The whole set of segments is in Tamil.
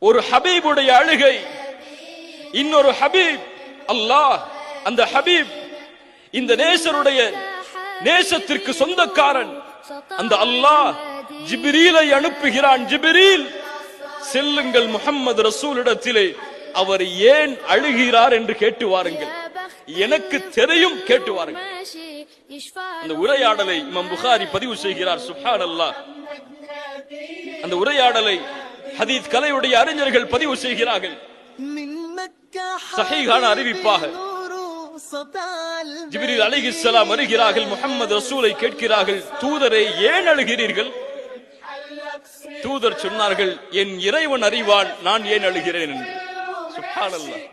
ஒரு ஹபீபுடைய அழுகை, இன்னொரு ஹபீப் அல்லாஹ். அந்த ஹபீப் இந்த நேசருடைய நேசத்திற்கு சொந்தக்காரன். அந்த அல்லாஹ் ஜிப்ரீலை அனுப்புகிறான். ஜிப்ரீல், செல்லுங்கள் முஹம்மது ரசூலிடத்திலே, அவர் ஏன் அழுகிறார் என்று கேட்டு வாருங்கள், எனக்கு தெரியும், கேட்டு வாருங்கள். அந்த உரையாடலை இமாம் புகாரி பதிவு செய்கிறார். சுப்ஹானல்லாஹ். அந்த உரையாடலை ஹதீஸ் கலையுடைய அறிஞர்கள் பதிவு செய்கிறார்கள். சஹீஹான அறிவிப்பாக ஜிப்ரீல் அலைஹிஸ்ஸலாம் வருகிறார்கள். முஹம்மது ரசூலை கேட்கிறார்கள், தூதரே ஏன் அழுகிறீர்கள்? தூதர் சொன்னார்கள், என் இறைவன் அறிவான் நான் ஏன் அழுகிறேன் என்று. சுப்ஹானல்லாஹ்.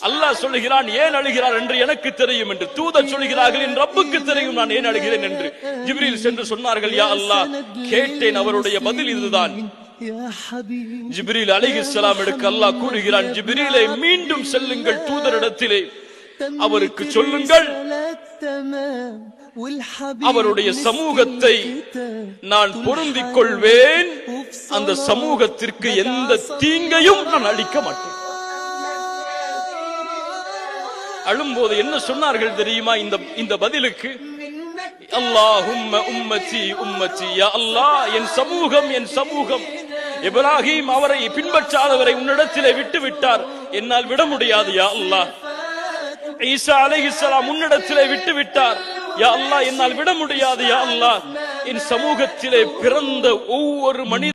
அல்லாஹ் சொல்லுகிறான், ஏன் அழுகிறார் என்று எனக்கு தெரியும் என்று. தூதர் சொல்கிறார்கள், என் ரப்புக்கு தெரியும் நான் ஏன் அழுகிறேன் என்று. ஜிப்ரீல் சென்று சொன்னார்கள், யா அல்லாஹ், கேட்டேன், அவருடைய பதில் இதுதான். ஜிப்ரீல் அலைஹிஸ்ஸலாம் எடுக்க அல்லாஹ் கூறுகிறான், ஜிப்ரீலை மீண்டும் செல்லுங்கள் தூதரிடத்திலே, அவருக்கு சொல்லுங்கள், அவருடைய சமூகத்தை நான் பொருந்திக் கொள்வேன், அந்த சமூகத்திற்கு எந்த தீங்கையும் நான் அளிக்க மாட்டேன். அழும்போது என்ன சொன்னார்கள் தெரியுமா? இந்த பதிலுக்கு, அல்லாஹும்ம உம்மதி உம்மதி, யா அல்லாஹ், என் சமூகம் என் சமூகம். இப்ராஹிம் அவரை பின்பற்றாதவரை உன்னிடத்திலே விட்டு விட்டார், என்னால் விட முடியாது யா அல்லாஹ். ஈசா அலைஹிஸ்ஸலாம் உன்னிடத்திலே விட்டு விட்டார், யா அல்லாஹ், என்னால் விட முடியாது யா அல்லாஹ். என் சமூகத்திலே பிறந்த ஒவ்வொரு மனித